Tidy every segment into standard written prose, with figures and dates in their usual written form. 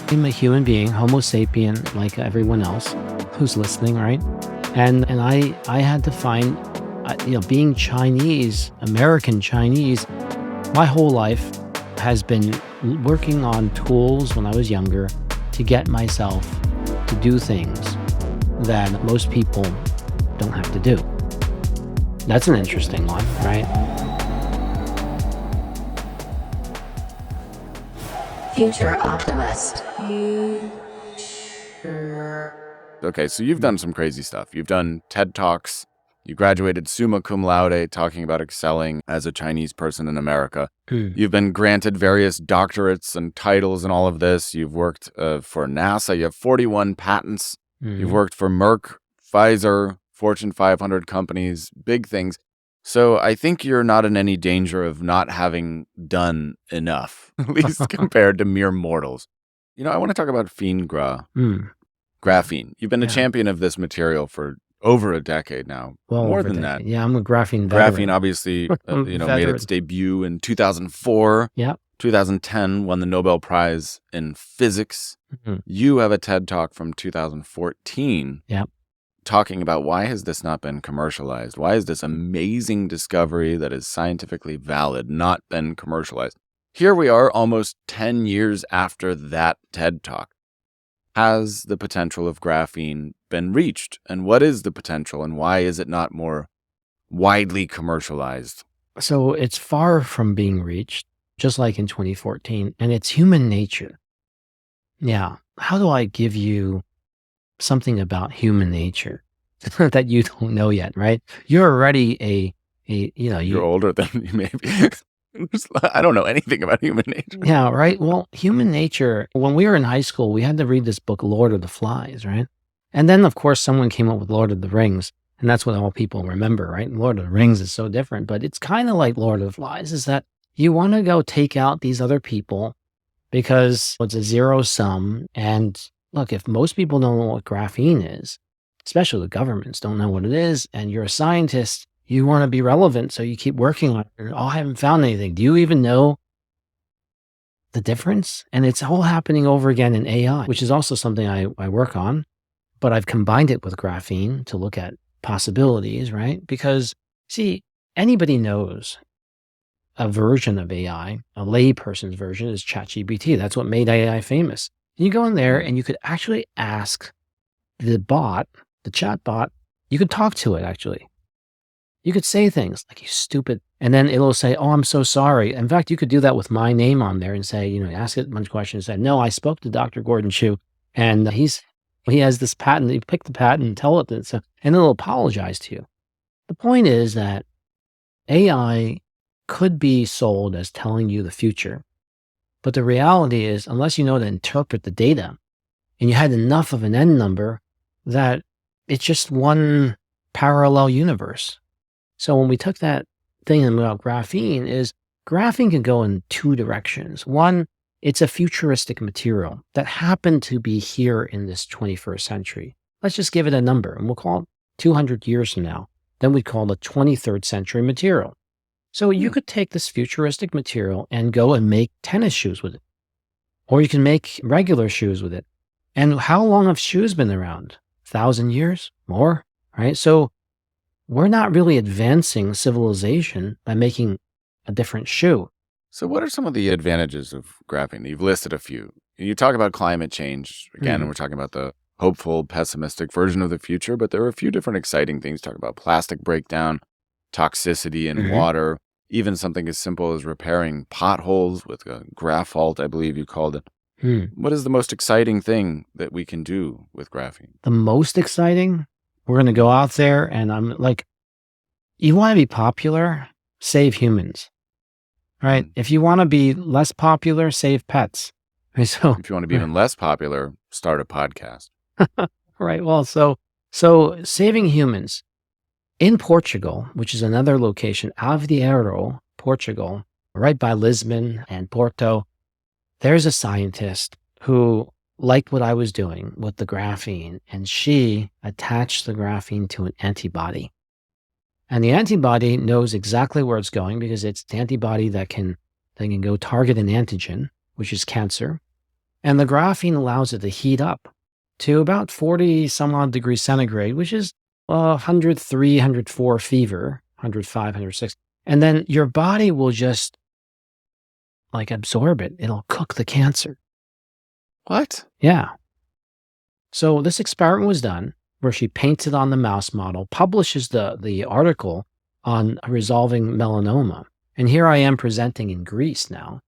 I'm a human being, Homo sapien, like everyone else who's listening, right? And I had to find, being Chinese, American Chinese, my whole life has been working on tools when I was younger to get myself to do things that most people don't have to do. That's an interesting one, right? Future Optimist. Okay, so you've done some crazy stuff. You've done TED Talks. You graduated summa cum laude, talking about excelling as a Chinese person in America. You've been granted various doctorates and titles and all of this. You've worked for NASA. You have 41 patents. You've worked for Merck, Pfizer, Fortune 500 companies, big things. So I think you're not in any danger of not having done enough, at least compared to mere mortals. I want to talk about graphene. You've been a champion of this material for over a decade now. Well, more over than a that. decade. Yeah, I'm a graphene veteran. Graphene obviously, made Veteran. its debut in 2004. Yeah. 2010 won the Nobel Prize in Physics. You have a TED Talk from 2014. Yeah. Talking about why has this not been commercialized? Why has this amazing discovery that is scientifically valid not been commercialized? Here we are almost 10 years after that TED Talk. Has the potential of graphene been reached? And what is the potential and why is it not more widely commercialized? So it's far from being reached, just like in 2014, and it's human nature. Yeah. How do I give you something about human nature that you don't know yet, right? You're already You're older than me, maybe. I don't know anything about human nature. Yeah, right. Well, human nature, when we were in high school, we had to read this book, Lord of the Flies, right? And then, of course, someone came up with Lord of the Rings, and that's what all people remember, right? And Lord of the Rings is so different, but it's kind of like Lord of the Flies, is that you want to go take out these other people because it's a zero sum. And look, if most people don't know what graphene is, especially the governments don't know what it is, and you're a scientist, you want to be relevant, so you keep working on it. Oh, I haven't found anything. Do you even know the difference? And it's all happening over again in AI, which is also something I work on, but I've combined it with graphene to look at possibilities, right? Because, see, anybody knows a version of AI, a layperson's version is ChatGPT. That's what made AI famous. You go in there and you could actually ask the bot, the chat bot, you could talk to it actually. You could say things like, you stupid, and then it'll say, oh, I'm so sorry. In fact, you could do that with my name on there and say, ask it a bunch of questions and say, no, I spoke to Dr. Gordon Chiu and he has this patent. You pick the patent and tell it that, and it'll apologize to you. The point is that AI could be sold as telling you the future. But the reality is, unless you know to interpret the data and you had enough of an N number, that it's just one parallel universe. So when we took that thing about graphene can go in two directions. One, it's a futuristic material that happened to be here in this 21st century. Let's just give it a number and we'll call it 200 years from now. Then we call it 23rd century material. So you could take this futuristic material and go and make tennis shoes with it. Or you can make regular shoes with it. And how long have shoes been around? 1,000 years? More? Right? So we're not really advancing civilization by making a different shoe. So what are some of the advantages of graphene? You've listed a few. You talk about climate change. Again, and we're talking about the hopeful, pessimistic version of the future, but there are a few different exciting things. Talk about plastic breakdown, toxicity in water, even something as simple as repairing potholes with a Graphalt, I believe you called it. What is the most exciting thing that we can do with graphene? The most exciting? We're going to go out there and I'm like, you want to be popular, save humans, right? If you want to be less popular, save pets. So if you want to be even less popular, start a podcast. Right. Well, so saving humans in Portugal, which is another location, Arable, Portugal, right by Lisbon and Porto, there's a scientist who liked what I was doing with the graphene, and she attached the graphene to an antibody. And the antibody knows exactly where it's going because it's the antibody that can go target an antigen, which is cancer. And the graphene allows it to heat up to about 40 some odd degrees centigrade, which is 103, 104 fever, 105, 106. And then your body will just like absorb it. It'll cook the cancer. What? Yeah. So this experiment was done where she paints it on the mouse model, publishes the article on resolving melanoma. And here I am presenting in Greece now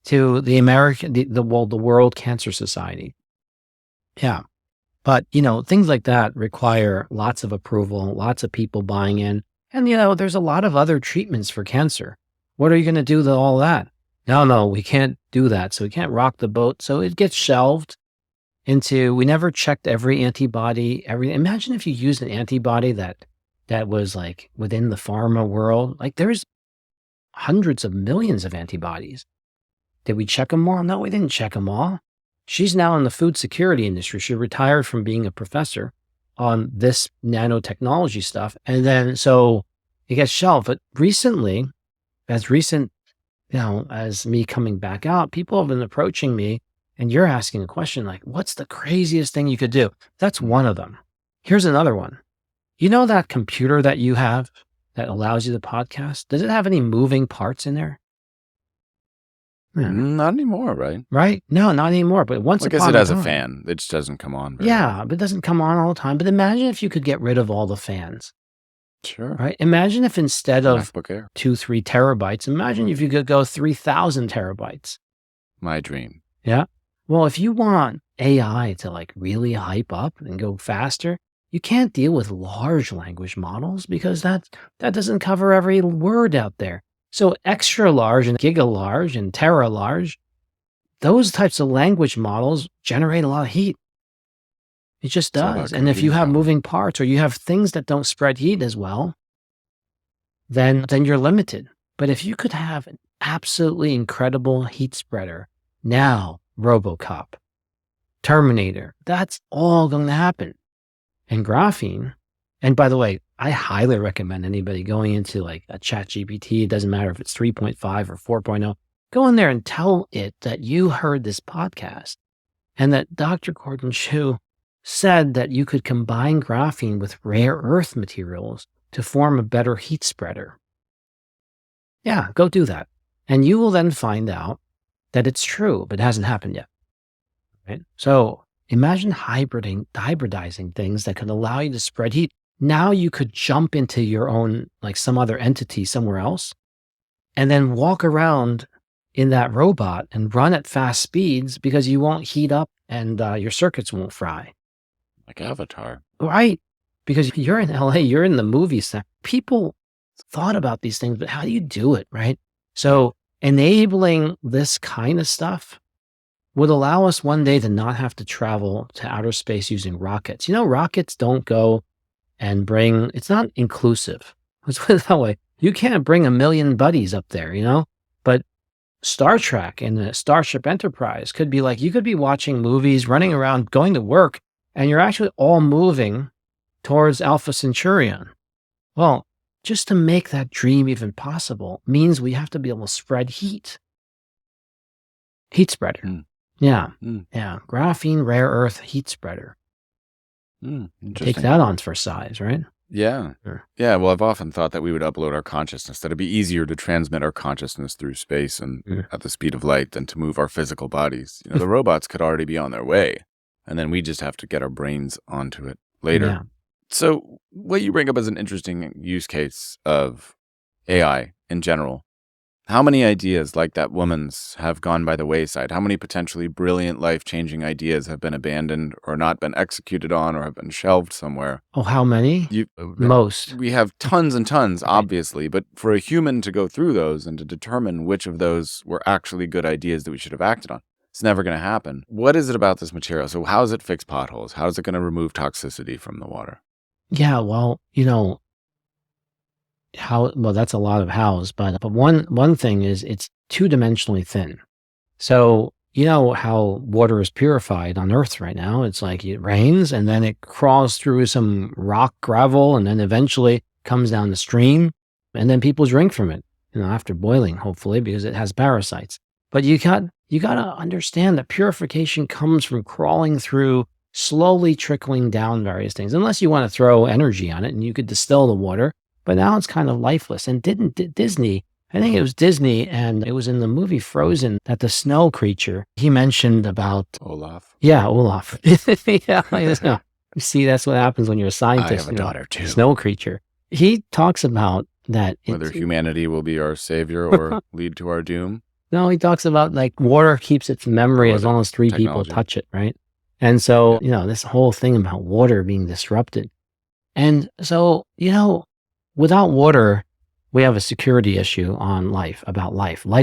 to the World Cancer Society. Yeah. But, things like that require lots of approval, lots of people buying in. And, there's a lot of other treatments for cancer. What are you going to do with all that? No, we can't do that. So we can't rock the boat. So it gets shelved we never checked every antibody. Imagine if you used an antibody that was like within the pharma world. Like there's hundreds of millions of antibodies. Did we check them all? No, we didn't check them all. She's now in the food security industry. She retired from being a professor on this nanotechnology stuff. And then so it gets shelved. But recently, as me coming back out, people have been approaching me and you're asking a question like, what's the craziest thing you could do? That's one of them. Here's another one. You know that computer that you have that allows you to podcast? Does it have any moving parts in there? Not anymore, right? Right? No, not anymore. But once I guess it has a fan. It just doesn't come on. Yeah, but it doesn't come on all the time. But imagine if you could get rid of all the fans. Sure. Right? Imagine if instead of MacBook Air. 2-3 terabytes, imagine if you could go 3,000 terabytes. My dream. Yeah. Well, if you want AI to like really hype up and go faster, you can't deal with large language models because that doesn't cover every word out there. So extra large and giga large and tera large, those types of language models generate a lot of heat. It just does. And if you have moving parts or you have things that don't spread heat as well, then you're limited. But if you could have an absolutely incredible heat spreader, now RoboCop, Terminator, that's all going to happen. And graphene, and by the way, I highly recommend anybody going into like a ChatGPT, it doesn't matter if it's 3.5 or 4.0, go in there and tell it that you heard this podcast and that Dr. Gordon Chiu said that you could combine graphene with rare earth materials to form a better heat spreader. Yeah, go do that. And you will then find out that it's true, but it hasn't happened yet. Right? So imagine hybridizing things that could allow you to spread heat. Now you could jump into your own, like some other entity somewhere else, and then walk around in that robot and run at fast speeds because you won't heat up and your circuits won't fry. Like Avatar. Right. Because you're in LA, you're in the movie set. People thought about these things, but how do you do it, right? So enabling this kind of stuff would allow us one day to not have to travel to outer space using rockets. Rockets don't go and it's not inclusive. Let's put it that way. You can't bring 1 million buddies up there, but Star Trek and the Starship Enterprise could be like, you could be watching movies, running around, going to work, and you're actually all moving towards Alpha Centaurian. Well, just to make that dream even possible means we have to be able to spread heat. Heat spreader. Yeah. Yeah. Graphene, rare earth, heat spreader. Take that on for size, right? Yeah. Sure. Yeah. Well, I've often thought that we would upload our consciousness, that it'd be easier to transmit our consciousness through space and at the speed of light than to move our physical bodies. The robots could already be on their way, and then we just have to get our brains onto it later. Yeah. So what you bring up as an interesting use case of AI in general, how many ideas like that woman's have gone by the wayside? How many potentially brilliant, life-changing ideas have been abandoned or not been executed on or have been shelved somewhere? Oh, how many? Most. We have tons and tons, obviously, but for a human to go through those and to determine which of those were actually good ideas that we should have acted on, it's never going to happen. What is it about this material? So how does it fix potholes? How is it going to remove toxicity from the water? Yeah, well, that's a lot of hows, but one thing is it's 2-dimensionally thin. So you know how water is purified on Earth right now. It's like it rains and then it crawls through some rock gravel and then eventually comes down the stream and then people drink from it, after boiling, hopefully, because it has parasites. But you got you got to understand that purification comes from crawling through, slowly trickling down various things, unless you want to throw energy on it and you could distill the water. But now it's kind of lifeless. And Disney, I think it was Disney, and it was in the movie Frozen that the snow creature, he mentioned about Olaf. Yeah, Olaf. Yeah, you see, that's what happens when you're a scientist. I have a daughter too. Snow creature. He talks about that. Whether humanity will be our savior or lead to our doom. No, he talks about like water keeps its memory as long as 3 people touch it, right? And so, this whole thing about water being disrupted. And so, without water, we have a security issue on life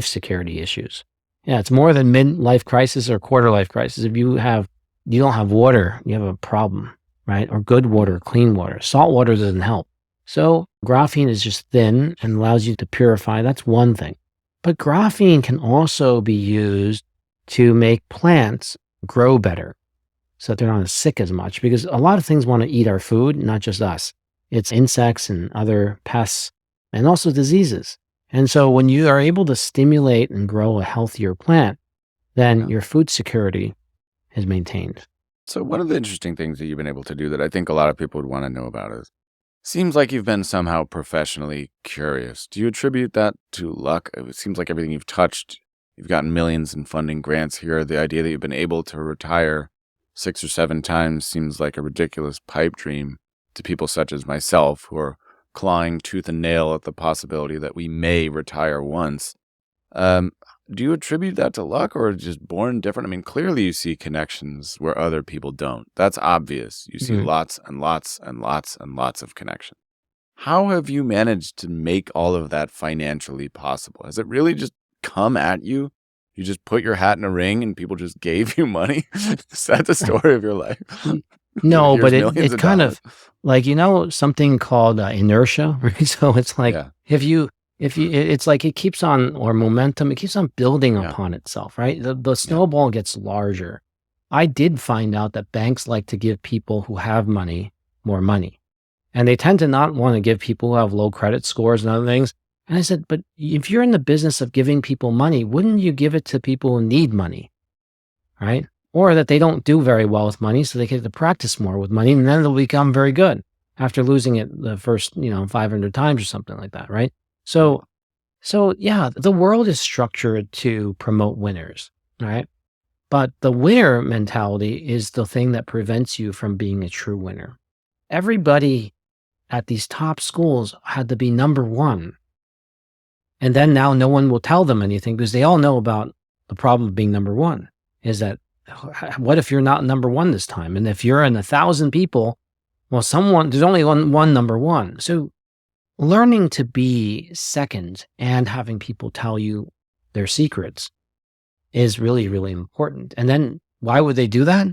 security issues. Yeah, it's more than mid-life crisis or quarter-life crisis. If you don't have water, you have a problem, right? Or good water, clean water. Salt water doesn't help. So graphene is just thin and allows you to purify. That's one thing. But graphene can also be used to make plants grow better so that they're not as sick as much, because a lot of things want to eat our food, not just us. It's insects and other pests and also diseases. And so when you are able to stimulate and grow a healthier plant, then your food security is maintained. So one of the interesting things that you've been able to do that I think a lot of people would want to know about is, seems like you've been somehow professionally curious. Do you attribute that to luck? It seems like everything you've touched, you've gotten millions in funding grants here. The idea that you've been able to retire 6 or 7 times seems like a ridiculous pipe dream to people such as myself, who are clawing tooth and nail at the possibility that we may retire once. Do you attribute that to luck, or just born different? I mean, clearly you see connections where other people don't. That's obvious. You see lots and lots and lots and lots of connections. How have you managed to make all of that financially possible? Has it really just come at you? You just put your hat in a ring and people just gave you money? Is that the story of your life? No, but it kind of like, something called inertia, right? So it's like, it's like it keeps on, or momentum, it keeps on building upon itself, right? The snowball gets larger. I did find out that banks like to give people who have money more money. And they tend to not want to give people who have low credit scores and other things. And I said, but if you're in the business of giving people money, wouldn't you give it to people who need money, right? Or that they don't do very well with money, so they get to practice more with money, and then they'll become very good after losing it the first, 500 times or something like that, right? So yeah, the world is structured to promote winners, right? But the winner mentality is the thing that prevents you from being a true winner. Everybody at these top schools had to be number one. And then now no one will tell them anything because they all know about the problem of being number one, is that what if you're not number one this time? And if you're in 1,000 people, well, there's only one number one. So learning to be second and having people tell you their secrets is really, really important. And then why would they do that?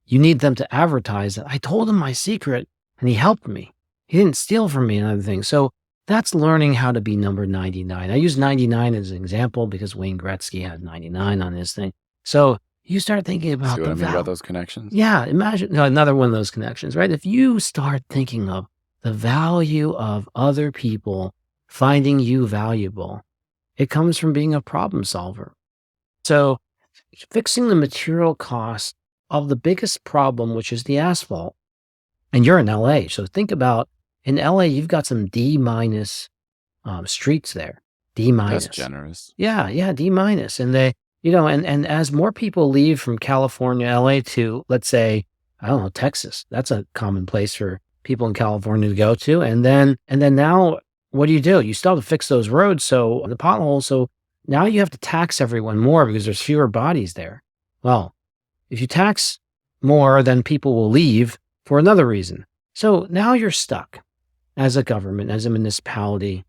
You need them to advertise that I told him my secret and he helped me. He didn't steal from me and other things. So that's learning how to be number 99. I use 99 as an example because Wayne Gretzky had 99 on his thing. So you start thinking about See what I mean about those connections? Yeah, imagine another one of those connections, right? If you start thinking of the value of other people finding you valuable, it comes from being a problem solver. So fixing the material cost of the biggest problem, which is the asphalt, and you're in LA. So think about, in LA, you've got some D- streets there. D-. That's generous. Yeah, D-. And they, and as more people leave from California, LA to, let's say, I don't know, Texas, that's a common place for people in California to go to. And then now, what do? You still have to fix those roads. So the potholes. So now you have to tax everyone more because there's fewer bodies there. Well, if you tax more, then people will leave for another reason. So now you're stuck as a government, as a municipality,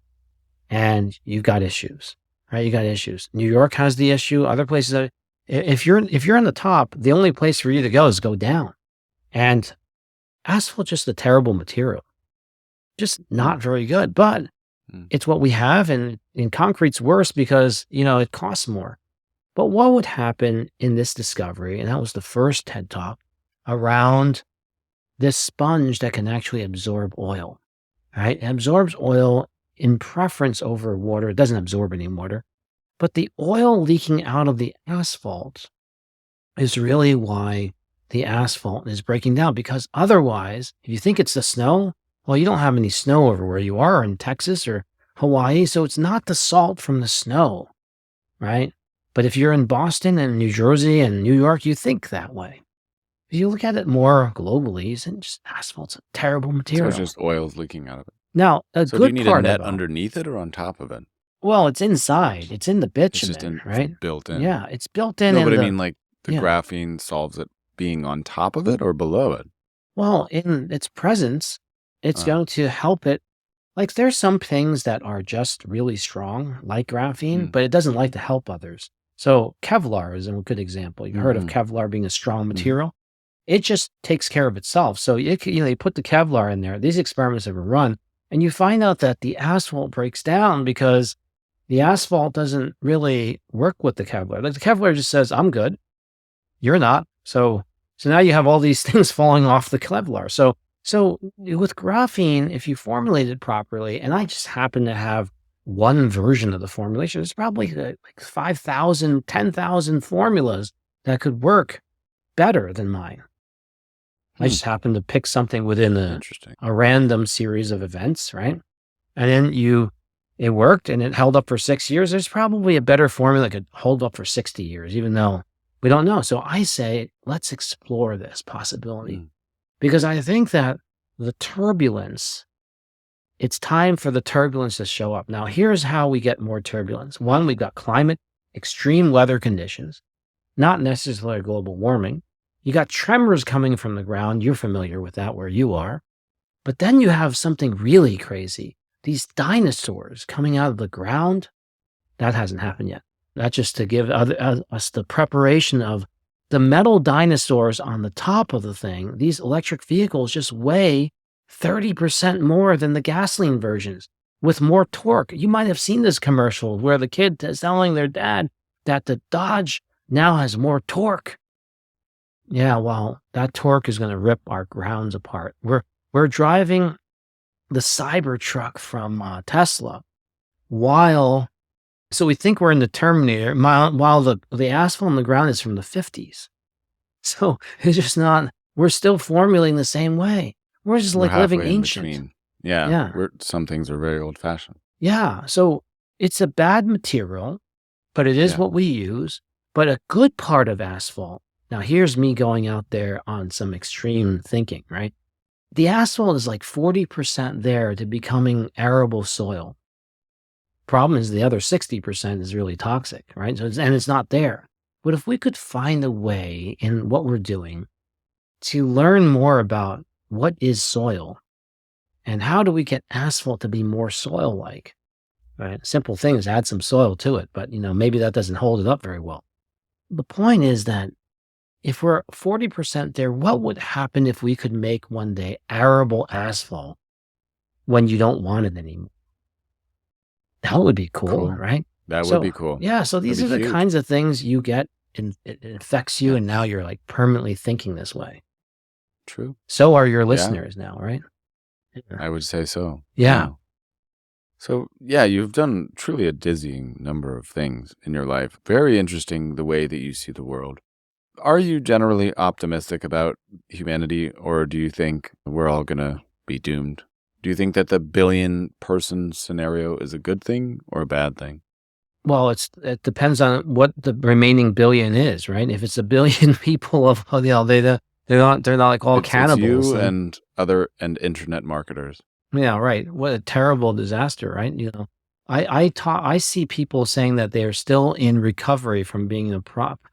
and you've got issues, right? You got issues. New York has the issue. Other places, if you're on the top, the only place for you to go is go down. And asphalt's just a terrible material, just not very good. But it's what we have, and in concrete's worse because it costs more. But what would happen in this discovery? And that was the first TED Talk around this sponge that can actually absorb oil. Right? It absorbs oil in preference over water. It doesn't absorb any water. But the oil leaking out of the asphalt is really why the asphalt is breaking down, because otherwise, if you think it's the snow, well, you don't have any snow over where you are in Texas or Hawaii, so it's not the salt from the snow, right? But if you're in Boston and New Jersey and New York, you think that way. If you look at it more globally, just asphalt's a terrible So material. it's just oil's leaking out of it. Now, a So do you good need a part net of underneath it or on top of it? well, it's inside. It's in the It's just bitumen, right? built in. Yeah, it's built in. No, in but I the, mean, like the yeah. graphene solves it being on top of it or below it. Well, in its presence, it's Uh, going to help it. Like there's some things that are just really strong, like graphene, Mm. but it doesn't like to help others. So Kevlar is a good example. You've heard of Mhm. Kevlar being a strong Mhm. material. It just takes care of itself. So you put the Kevlar in there. These experiments have been run, and you find out that the asphalt breaks down because the asphalt doesn't really work with the Kevlar. Like the Kevlar just says, "I'm good, you're not." So now you have all these things falling off the Kevlar. So with graphene, if you formulate it properly, and I just happen to have one version of the formulation, there's probably like 5,000, 10,000 formulas that could work better than mine. I just happened to pick something within Interesting. a random series of events, right? And then it worked and it held up for 6 years. There's probably a better formula that could hold up for 60 years, even though we don't know. So I say, let's explore this possibility Mm. because I think that the turbulence, it's time for the turbulence to show up. Now, here's how we get more turbulence. One, we've got climate, extreme weather conditions, not necessarily global warming. You got tremors coming from the ground. You're familiar with that where you are. But then you have something really crazy. These dinosaurs coming out of the ground. That hasn't happened yet. That's just to give us the preparation of the metal dinosaurs on the top of the thing. These electric vehicles just weigh 30% more than the gasoline versions with more torque. You might have seen this commercial where the kid is telling their dad that the Dodge now has more torque. Yeah, well, that torque is going to rip our grounds apart. We're driving the Cybertruck from Tesla so we think we're in the Terminator while the asphalt on the ground is from the 50s. So it's just not, we're still formulating the same way. We're just We're like living halfway in ancient. between. Yeah. Yeah. Some things are very old fashioned. Yeah. So it's a bad material, but it is Yeah. what we use. But a good part of asphalt, now here's me going out there on some extreme thinking, right? The asphalt is like 40% there to becoming arable soil. Problem is the other 60% is really toxic, right? And it's not there. But if we could find a way in what we're doing to learn more about what is soil and how do we get asphalt to be more soil-like, right? Simple thing is add some soil to it, but maybe that doesn't hold it up very well. The point is that if we're 40% there, what would happen if we could make one day arable asphalt when you don't want it anymore? That would be cool, right? That So, would be cool. Yeah, so these are That'd the be huge. kinds of things you get, and it affects you, and now you're like permanently thinking this way. True. So are your listeners now, right? I would say so. Yeah. So, yeah, you've done truly a dizzying number of things in your life. Very interesting the way that you see the world. Are you generally optimistic about humanity, or do you think we're all going to be doomed? Do you think that the billion-person scenario is a good thing or a bad thing? Well, it depends on what the remaining billion is, right? If it's a billion people they're not like all cannibals. It's you and internet marketers. Yeah, right. What a terrible disaster, right? I see people saying that they are still in recovery from being a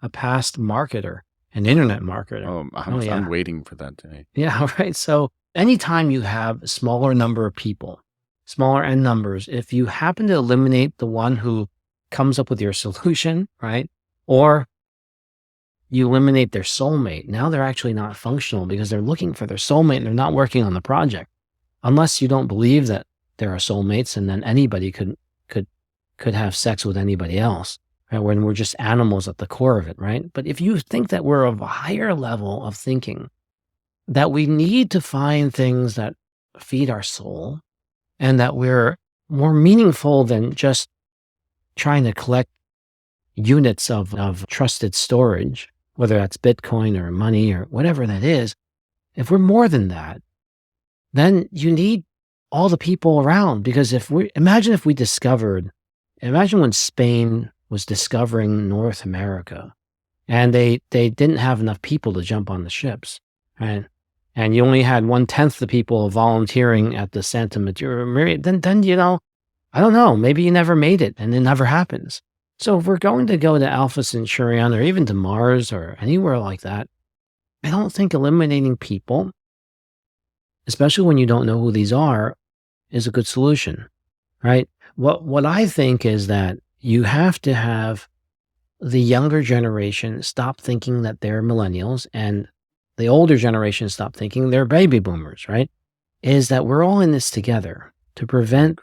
past marketer, an internet marketer. I'm waiting for that day. Yeah, right. So anytime you have a smaller number of people, smaller n numbers, if you happen to eliminate the one who comes up with your solution, right? Or you eliminate their soulmate, now they're actually not functional because they're looking for their soulmate and they're not working on the project. Unless you don't believe that there are soulmates and then anybody could have sex with anybody else, right? When we're just animals at the core of it, right? But if you think that we're of a higher level of thinking, that we need to find things that feed our soul and that we're more meaningful than just trying to collect units of trusted storage, whether that's Bitcoin or money or whatever that is, if we're more than that, then you need all the people around. Because imagine when Spain was discovering North America and they didn't have enough people to jump on the ships, right? And you only had 1/10 the people volunteering at the Santa Maria, then I don't know, maybe you never made it and it never happens. So if we're going to go to Alpha Centaurion or even to Mars or anywhere like that, I don't think eliminating people, especially when you don't know who these are, is a good solution, right? What I think is that you have to have the younger generation stop thinking that they're millennials and the older generation stop thinking they're baby boomers, right? Is that we're all in this together to prevent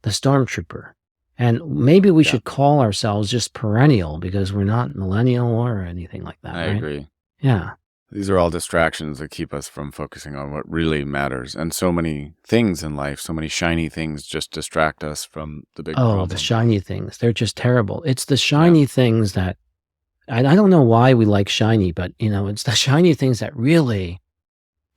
the stormtrooper. And maybe we should call ourselves just perennial because we're not millennial or anything like that. I agree. Yeah. These are all distractions that keep us from focusing on what really matters. And so many things in life, so many shiny things just distract us from the big problem. The shiny things. They're just terrible. It's the shiny things that, I don't know why we like shiny, but it's the shiny things that really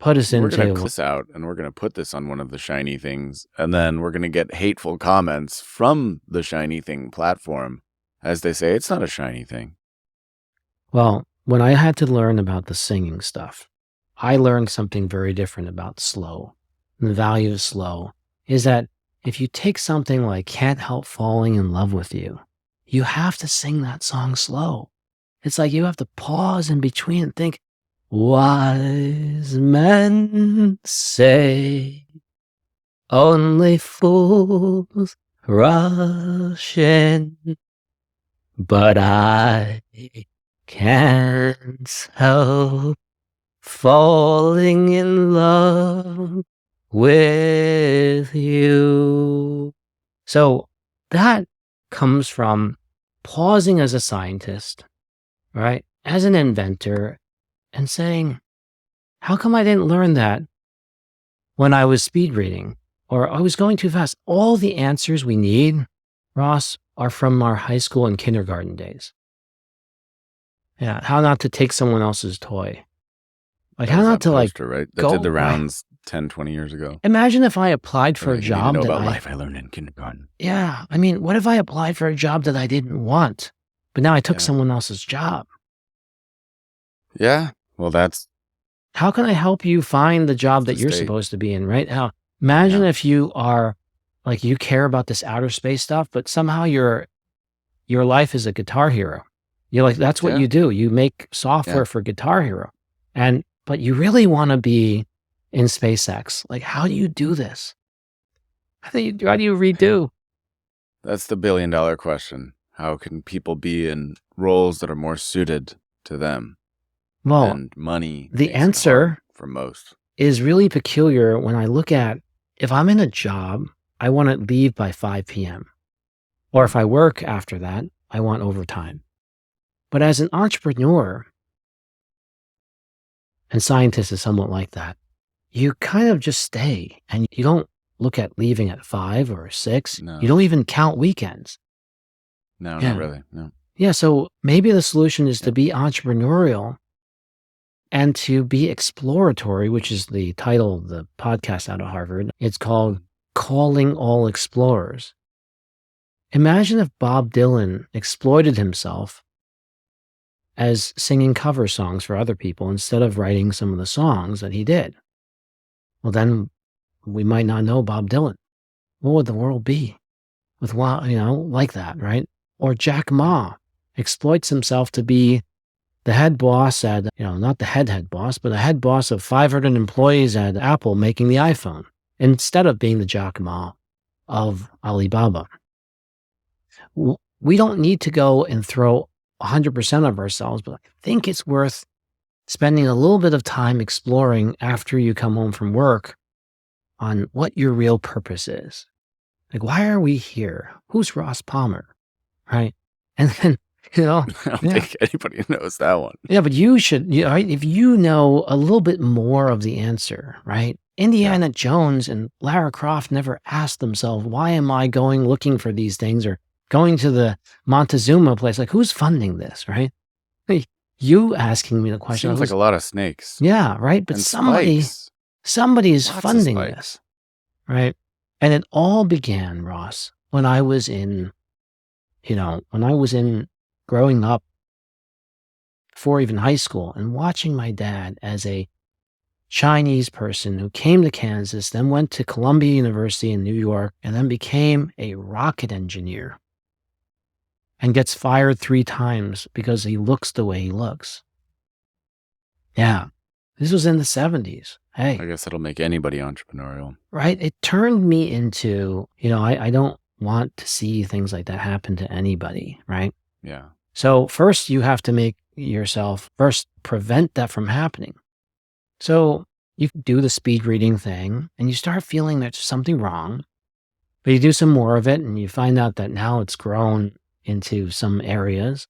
put us into. We're going to clip this out and we're going to put this on one of the shiny things. And then we're going to get hateful comments from the shiny thing platform. As they say, it's not a shiny thing. Well, when I had to learn about the singing stuff, I learned something very different about slow. And the value of slow is that if you take something like Can't Help Falling in Love with You, you have to sing that song slow. It's like you have to pause in between and think, wise men say only fools rush in, but I can't help falling in love with you. So that comes from pausing as a scientist, right? As an inventor, and saying, how come I didn't learn that when I was speed reading or I was going too fast? All the answers we need, Ross, are from our high school and kindergarten days. Yeah, how not to take someone else's toy. Like how not to poster, right? That did the rounds 10, 20 years ago. Imagine if I applied for a job that life I learned in kindergarten. Yeah, I mean, what if I applied for a job that I didn't want, but now I took someone else's job? Yeah, well, how can I help you find the job that you're supposed to be in, right? Now, imagine if you are, like, you care about this outer space stuff, but somehow your life is a Guitar Hero. You're like, that's what you do. You make software for Guitar Hero. But you really want to be in SpaceX. Like, how do you do this? How do you redo? That's the $1 billion question. How can people be in roles that are more suited to them? Well, and money. The answer for most is really peculiar when I look at, if I'm in a job, I want to leave by 5 p.m. Or if I work after that, I want overtime. But as an entrepreneur, and scientist is somewhat like that, you kind of just stay and you don't look at leaving at 5 or 6. No. You don't even count weekends. No, not really. No. Yeah, so maybe the solution is to be entrepreneurial and to be exploratory, which is the title of the podcast out of Harvard. It's called Calling All Explorers. Imagine if Bob Dylan exploited himself as singing cover songs for other people instead of writing some of the songs that he did. Well, then we might not know Bob Dylan. What would the world be with, like that, right? Or Jack Ma exploits himself to be the head boss at, not the head boss, but the head boss of 500 employees at Apple making the iPhone, instead of being the Jack Ma of Alibaba. We don't need to go and throw 100% of ourselves, but I think it's worth spending a little bit of time exploring after you come home from work on what your real purpose is. Like, why are we here? Who's Ross Palmer? Right? And then, I don't think anybody knows that one. Yeah, but you should, right? If you know a little bit more of the answer, right? Indiana Jones and Lara Croft never asked themselves, why am I going looking for these things? Or going to the Montezuma place, like, who's funding this, right? Hey, you asking me the question. Seems like a lot of snakes. Yeah, right? But And somebody is Lots of funding spikes. this, right? And it all began, Ross, when I was in, growing up before even high school and watching my dad as a Chinese person who came to Kansas, then went to Columbia University in New York, and then became a rocket engineer and gets fired 3 times because he looks the way he looks. Yeah, this was in the 70s. Hey. I guess that'll make anybody entrepreneurial. Right? It turned me into, I don't want to see things like that happen to anybody, right? Yeah. So first you have to make yourself prevent that from happening. So you do the speed reading thing and you start feeling there's something wrong, but you do some more of it and you find out that now it's grown into some areas.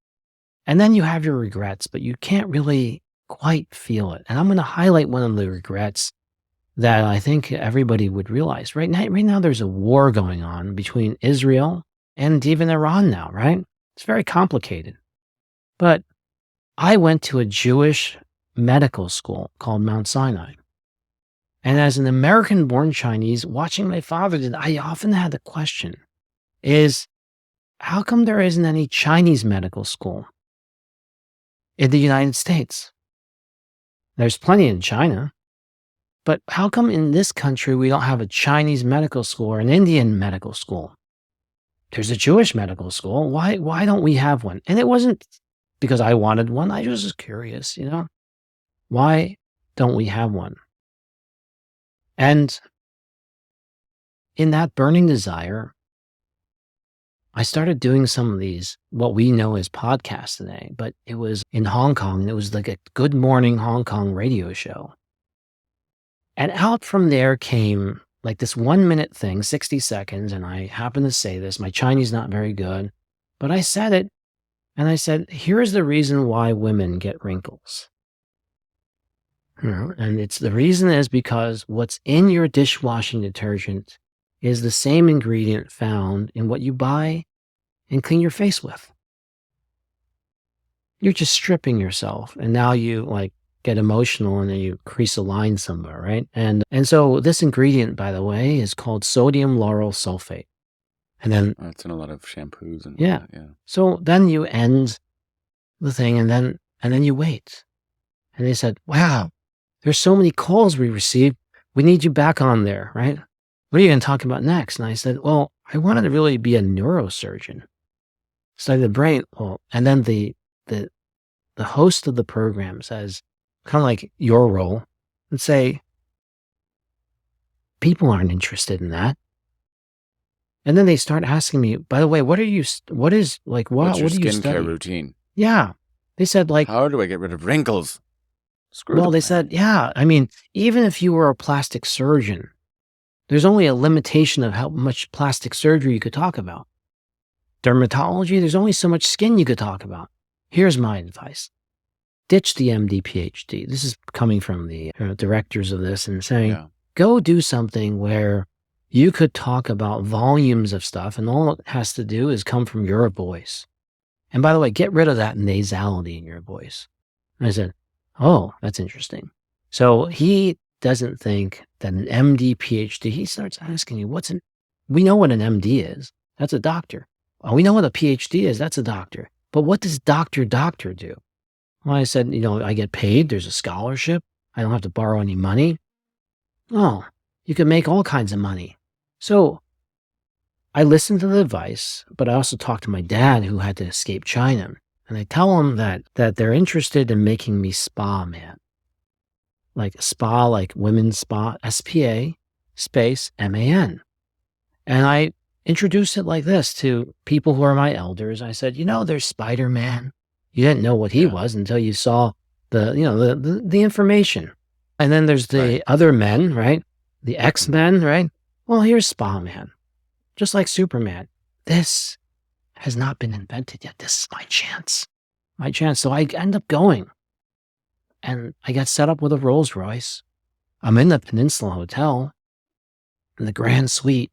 And then you have your regrets, but you can't really quite feel it. And I'm going to highlight one of the regrets that I think everybody would realize. Right now there's a war going on between Israel and even Iran now, right? It's very complicated. But I went to a Jewish medical school called Mount Sinai. And as an American-born Chinese, watching my father did, I often had the question is, how come there isn't any Chinese medical school in the United States? There's plenty in China. But how come in this country we don't have a Chinese medical school or an Indian medical school? There's a Jewish medical school. Why don't we have one? And it wasn't because I wanted one. I was just curious, Why don't we have one? And in that burning desire, I started doing some of these, what we know as podcasts today, but it was in Hong Kong, and it was like a Good Morning Hong Kong radio show. And out from there came like this 1-minute thing, 60 seconds, and I happened to say this. My Chinese not very good, but I said it, and I said, here's the reason why women get wrinkles. And the reason is because what's in your dishwashing detergent is the same ingredient found in what you buy and clean your face with. You're just stripping yourself, and now you get emotional and then you crease a line somewhere, right? And so this ingredient, by the way, is called sodium lauryl sulfate. And then it's in a lot of shampoos and yeah. Yeah. So then you end the thing and then you wait. And they said, wow, there's so many calls we received. We need you back on there, right? What are you going to talk about next? And I said, well, I wanted to really be a neurosurgeon. Study the brain. Well, and then the host of the program says, kind of like your role, and say, people aren't interested in that. And then they start asking me, by the way, what are you, what is, like, What's your what do you study? skincare routine? Yeah. They said, like, how do I get rid of wrinkles? Well, they said, yeah, I mean, even if you were a plastic surgeon, there's only a limitation of how much plastic surgery you could talk about. Dermatology, there's only so much skin you could talk about. Here's my advice. Ditch the MD, PhD. This is coming from the directors of this and saying, go do something where you could talk about volumes of stuff and all it has to do is come from your voice. And by the way, get rid of that nasality in your voice. And I said, oh, that's interesting. So he doesn't think that an MD, PhD, he starts asking you, we know what an MD is. That's a doctor. Oh, we know what a PhD is. That's a doctor. But what does doctor do? Well, I said, I get paid. There's a scholarship. I don't have to borrow any money. Oh, you can make all kinds of money. So I listened to the advice, but I also talked to my dad who had to escape China. And I tell him that they're interested in making me spa man. Like spa, like women's spa, SPA space MAN. And I introduced it like this to people who are my elders. I said, there's Spider-Man. You didn't know what he was until you saw the information. And then there's the other men, right? The X-Men, right? Well, here's Spa Man. Just like Superman. This has not been invented yet. This is my chance. My chance. So I end up going. And I got set up with a Rolls Royce. I'm in the Peninsula Hotel, in the Grand Suite,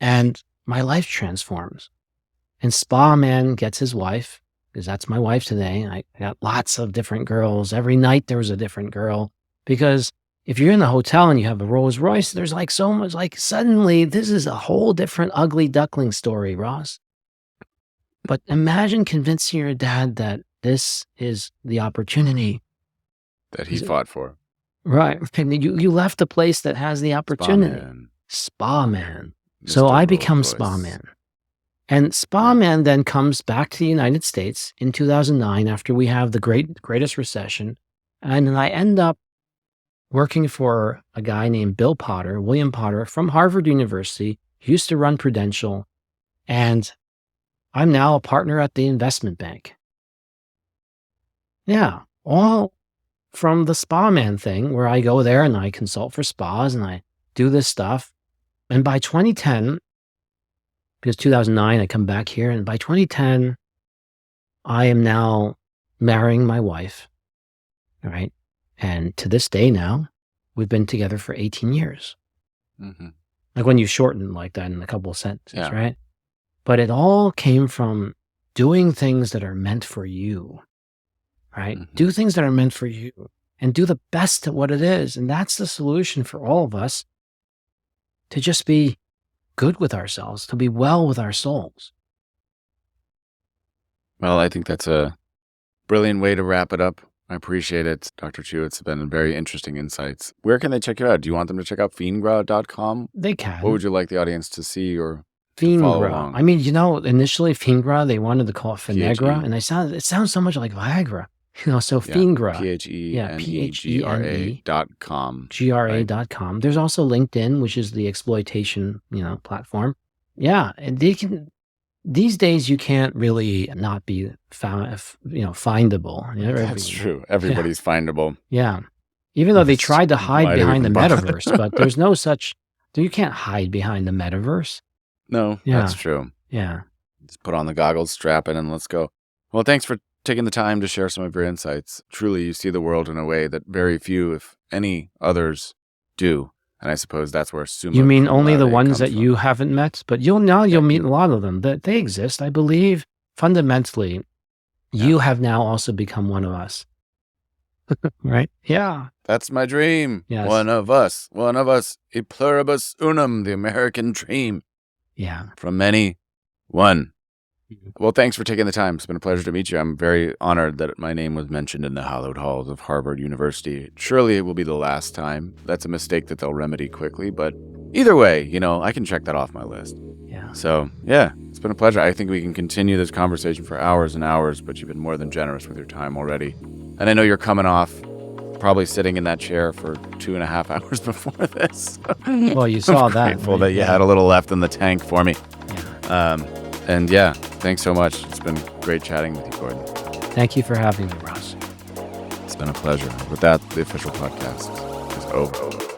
and my life transforms. And Spa Man gets his wife, because that's my wife today. I got lots of different girls. Every night there was a different girl. Because if you're in the hotel and you have a Rolls Royce, there's like so much, like suddenly this is a whole different ugly duckling story, Ross. But imagine convincing your dad that this is the opportunity that he fought for. Right. And you left a place that has the opportunity. Spa Man. So I become Spa Man. And Spa Man then comes back to the United States in 2009 after we have the greatest recession. And then I end up working for a guy named William Potter from Harvard University. He used to run Prudential. And I'm now a partner at the investment bank. Yeah, all from the Spa Man thing, where I go there and I consult for spas and I do this stuff. And by 2010, because 2009, I come back here, and by 2010, I am now marrying my wife, right? And to this day now, we've been together for 18 years. Mm-hmm. Like when you shorten like that in a couple of sentences, right? But it all came from doing things that are meant for you, right? Mm-hmm. Do things that are meant for you and do the best at what it is. And that's the solution for all of us, to just be good with ourselves, to be well with our souls. Well, I think that's a brilliant way to wrap it up. I appreciate it, Dr. Chiu. It's been very interesting insights. Where can they check you out? Do you want them to check out fiendgra.com? They can. What would you like the audience to see or Fiendgra? I mean, initially Fiendgra, they wanted to call it Finegra, and it sounds so much like Viagra. So Fiendgra. Phenegra.com. GRA.com. There's also LinkedIn, which is the exploitation, platform. Yeah. And these days you can't really not be findable. That's true. Everybody's findable. Yeah. Even though they tried to hide behind the metaverse, but there's no such, you can't hide behind the metaverse. No, that's true. Yeah. Just put on the goggles, strap in, and let's go. Well, thanks for taking the time to share some of your insights. Truly, you see the world in a way that very few, if any, others do. And I suppose that's where Summa You mean only the ones that you haven't met? But you'll meet a lot of them. They exist. I believe fundamentally, you have now also become one of us. Right? Yeah. That's my dream. Yes. One of us, e pluribus unum, the American dream. Yeah. From many, one. Well, thanks for taking the time. It's been a pleasure to meet you. I'm very honored that my name was mentioned in the hallowed halls of Harvard University. Surely it will be the last time. That's a mistake that they'll remedy quickly. But either way, I can check that off my list. Yeah. So, yeah, it's been a pleasure. I think we can continue this conversation for hours and hours, but you've been more than generous with your time already. And I know you're coming off probably sitting in that chair for 2.5 hours before this. Well, you saw that. I'm grateful that you had a little left in the tank for me. Yeah. And yeah, thanks so much. It's been great chatting with you, Gordon. Thank you for having me, Ross. It's been a pleasure. With that, the official podcast is over.